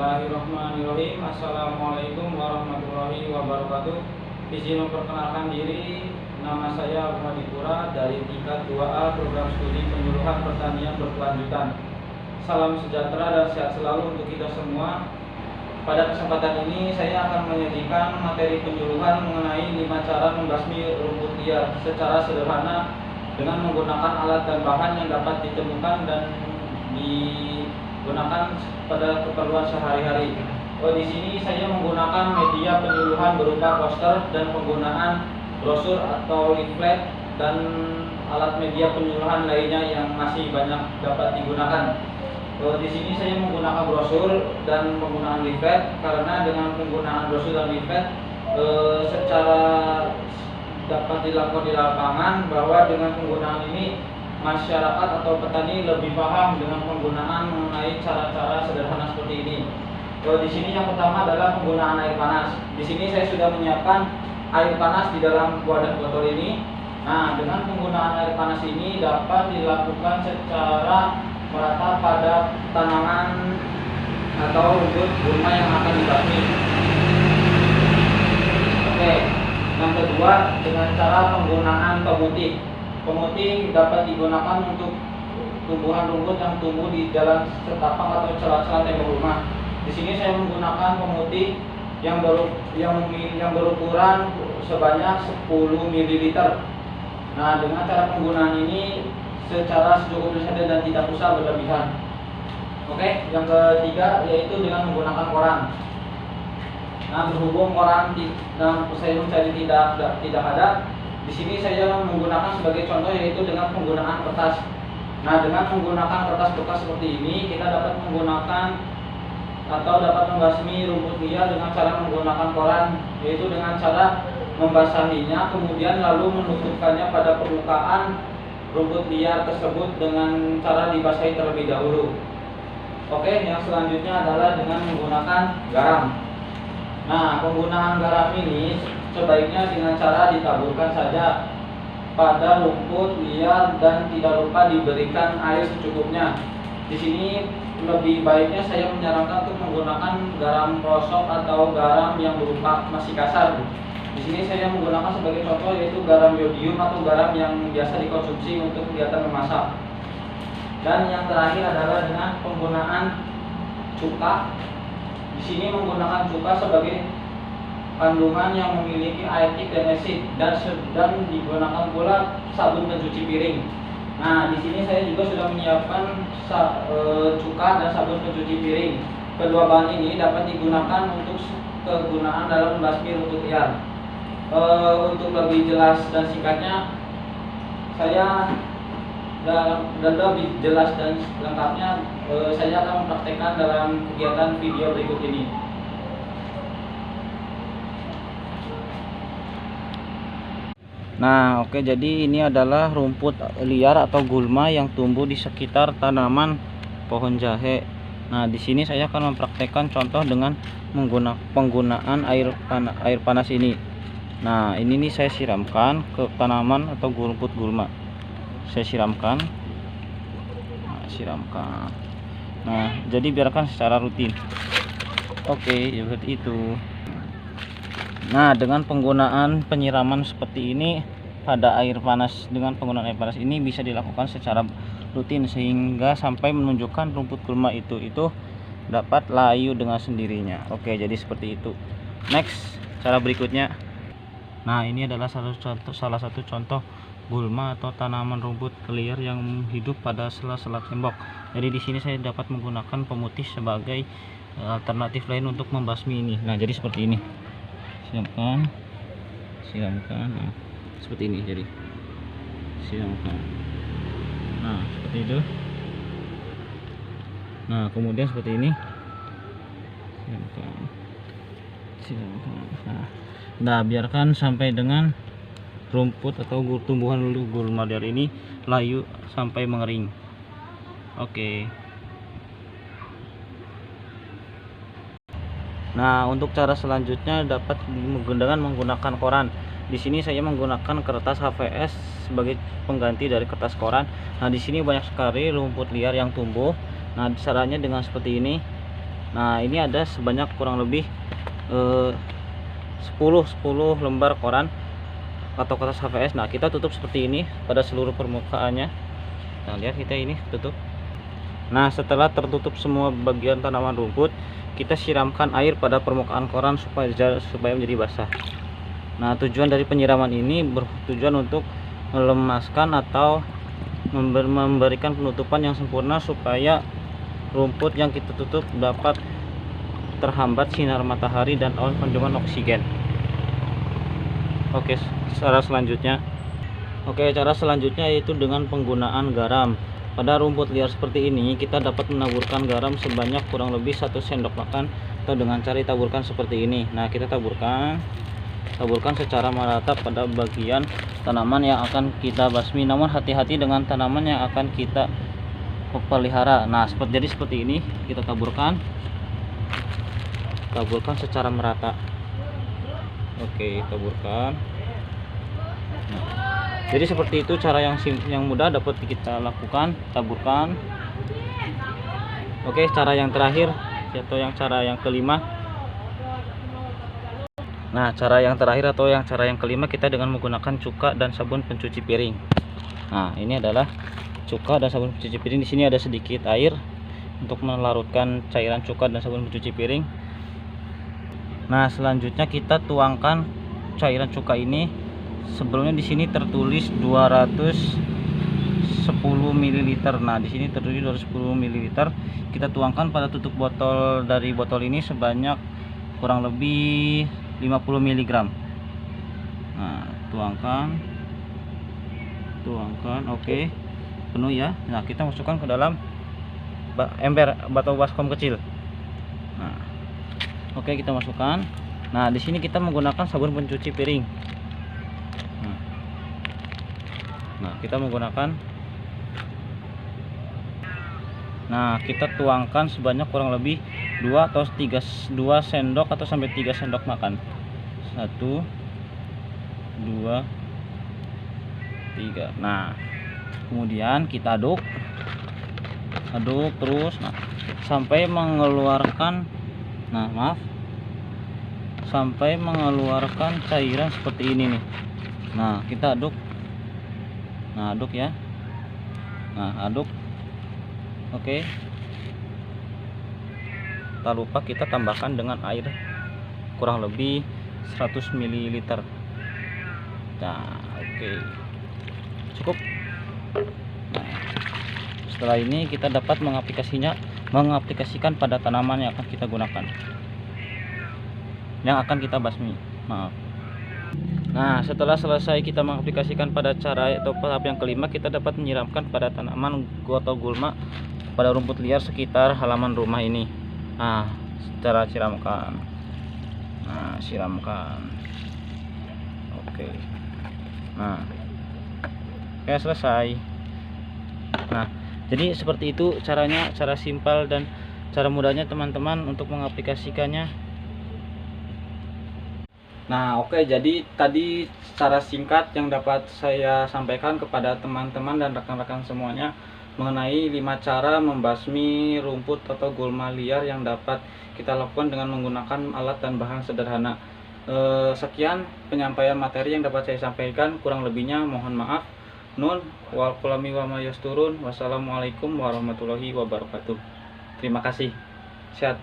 Bismillahirrahmanirrahim. Assalamualaikum warahmatullahi wabarakatuh. Izin memperkenalkan diri, nama saya Ahmad Dipura dari tingkat 2A Program Studi Penyuluhan Pertanian Berkelanjutan. Salam sejahtera dan sehat selalu untuk kita semua. Pada kesempatan ini saya akan menyajikan materi penyuluhan mengenai 5 cara membasmi rumput liar secara sederhana dengan menggunakan alat dan bahan yang dapat ditemukan dan digunakan pada keperluan sehari-hari. Di sini saya menggunakan media penyuluhan berupa poster dan penggunaan brosur atau leaflet dan alat media penyuluhan lainnya yang masih banyak dapat digunakan. Di sini saya menggunakan brosur dan penggunaan leaflet karena dengan penggunaan brosur dan leaflet secara dapat dilakukan di lapangan, bahwa dengan penggunaan ini masyarakat atau petani lebih paham dengan penggunaan mengenai cara-cara sederhana seperti ini. Di sini yang pertama adalah penggunaan air panas. Di sini saya sudah menyiapkan air panas di dalam wadah botol ini. Nah, dengan penggunaan air panas ini dapat dilakukan secara merata pada tanaman atau rumput gulma yang akan dibasmi. Oke, yang kedua dengan cara penggunaan pemutih. Pemutih dapat digunakan untuk tumbuhan rumput yang tumbuh di jalan setapak atau celah-celah tembok rumah. Di sini saya menggunakan pemutih yang berukuran sebanyak 10 ml. Nah, dengan cara penggunaan ini secara secukupnya saja dan tidak usah berlebihan. Oke, yang ketiga yaitu dengan menggunakan koran. Nah, berhubung koran dalam sayur saya tidak ada, di sini saya menggunakan sebagai contoh yaitu dengan penggunaan kertas. Nah, dengan menggunakan kertas bekas seperti ini, kita dapat menggunakan atau dapat membasmi rumput liar dengan cara menggunakan koran, yaitu dengan cara membasahinya kemudian lalu menutupkannya pada permukaan rumput liar tersebut dengan cara dibasahi terlebih dahulu. Oke, yang selanjutnya adalah dengan menggunakan garam. Nah, penggunaan garam ini sebaiknya dengan cara ditaburkan saja pada rumput liar dan tidak lupa diberikan air secukupnya. Di sini lebih baiknya saya menyarankan untuk menggunakan garam rosok atau garam yang berupa masih kasar. Di sini saya menggunakan sebagai contoh yaitu garam yodium atau garam yang biasa dikonsumsi untuk kegiatan memasak. Dan yang terakhir adalah dengan penggunaan cuka. Di sini menggunakan cuka sebagai kandungan yang memiliki aetik dan asid dan digunakan pula sabun pencuci piring. Nah, di sini saya juga sudah menyiapkan cuka dan sabun pencuci piring. Kedua bahan ini dapat digunakan untuk kegunaan dalam membasmi rumput liar. Untuk lebih jelas dan singkatnya, lebih jelas dan lengkapnya saya akan mempraktekkan dalam kegiatan video berikut ini. Nah, oke, jadi ini adalah rumput liar atau gulma yang tumbuh di sekitar tanaman pohon jahe. Nah, di sini saya akan mempraktekkan contoh dengan penggunaan air panas ini. Nah, ini nih saya siramkan ke tanaman atau rumput gulma. Saya siramkan. Nah, jadi biarkan secara rutin. Oke, seperti itu. Nah, dengan penggunaan penyiraman seperti ini pada air panas, dengan penggunaan air panas ini bisa dilakukan secara rutin sehingga sampai menunjukkan rumput gulma itu dapat layu dengan sendirinya. Oke, jadi seperti itu. Next, cara berikutnya. Nah, ini adalah salah satu contoh gulma atau tanaman rumput liar yang hidup pada sela-sela tembok. Jadi di sini saya dapat menggunakan pemutih sebagai alternatif lain untuk membasmi ini. Nah, jadi seperti ini. Siramkan. Nah, seperti ini. Jadi siramkan. Nah, seperti itu. Nah, kemudian seperti ini. Siramkan. Nah, biarkan sampai dengan rumput atau tumbuhan gulma liar ini layu sampai mengering. Oke. Nah, untuk cara selanjutnya dapat dengan menggunakan koran. Di sini saya menggunakan kertas HVS sebagai pengganti dari kertas koran. Nah, di sini banyak sekali rumput liar yang tumbuh. Nah, caranya dengan seperti ini. Nah, ini ada sebanyak kurang lebih 10 lembar koran atau kertas HVS. Nah, kita tutup seperti ini pada seluruh permukaannya. Nah, lihat kita ini tutup. Nah, setelah tertutup semua bagian tanaman rumput, kita siramkan air pada permukaan koran supaya menjadi basah. Nah, tujuan dari penyiraman ini bertujuan untuk melemaskan atau memberikan penutupan yang sempurna supaya rumput yang kita tutup dapat terhambat sinar matahari dan awan pendiaman oksigen. Oke, cara selanjutnya yaitu dengan penggunaan garam. Pada rumput liar seperti ini, kita dapat menaburkan garam sebanyak kurang lebih 1 sendok makan atau dengan cara ditaburkan seperti ini. Nah, kita taburkan secara merata pada bagian tanaman yang akan kita basmi. Namun hati-hati dengan tanaman yang akan kita pelihara. Nah, seperti ini, kita taburkan secara merata. Oke, taburkan. Nah, jadi seperti itu cara yang mudah dapat kita lakukan. Taburkan. Oke, cara yang terakhir atau cara yang kelima. Nah, cara yang kelima kita dengan menggunakan cuka dan sabun pencuci piring. Nah, ini adalah cuka dan sabun pencuci piring. Di sini ada sedikit air untuk melarutkan cairan cuka dan sabun pencuci piring. Nah, selanjutnya kita tuangkan cairan cuka ini. Sebelumnya di sini tertulis 210 ml. Nah, di sini tertulis 210 ml. Kita tuangkan pada tutup botol dari botol ini sebanyak kurang lebih 50 mg. Nah, tuangkan. Oke. Penuh ya. Nah, kita masukkan ke dalam ember atau baskom kecil. Nah, oke, kita masukkan. Nah, di sini kita menggunakan sabun pencuci piring. Nah, kita tuangkan sebanyak kurang lebih 2 sendok atau sampai 3 sendok makan. 1 2 3. Nah, kemudian kita aduk terus, sampai mengeluarkan cairan seperti ini nih. Nah, kita aduk ya. Aduk. Oke. Tak lupa kita tambahkan dengan air kurang lebih 100 ml. Nah, oke. Cukup. Nah, setelah ini kita dapat mengaplikasikan pada tanaman yang akan kita gunakan. Yang akan kita basmi. Maaf. Nah, setelah selesai kita mengaplikasikan pada cara atau tahap yang kelima, kita dapat menyiramkan pada tanaman atau gulma pada rumput liar sekitar halaman rumah ini. Nah, cara siramkan. Oke. Nah, selesai. Nah, jadi seperti itu caranya, cara simpel dan cara mudahnya teman-teman untuk mengaplikasikannya. Nah, oke, jadi tadi cara singkat yang dapat saya sampaikan kepada teman-teman dan rekan-rekan semuanya mengenai 5 cara membasmi rumput atau gulma liar yang dapat kita lakukan dengan menggunakan alat dan bahan sederhana. Sekian penyampaian materi yang dapat saya sampaikan, kurang lebihnya mohon maaf. Nun wal kulami wa mayasturun. Wassalamualaikum warahmatullahi wabarakatuh. Terima kasih. Sehat.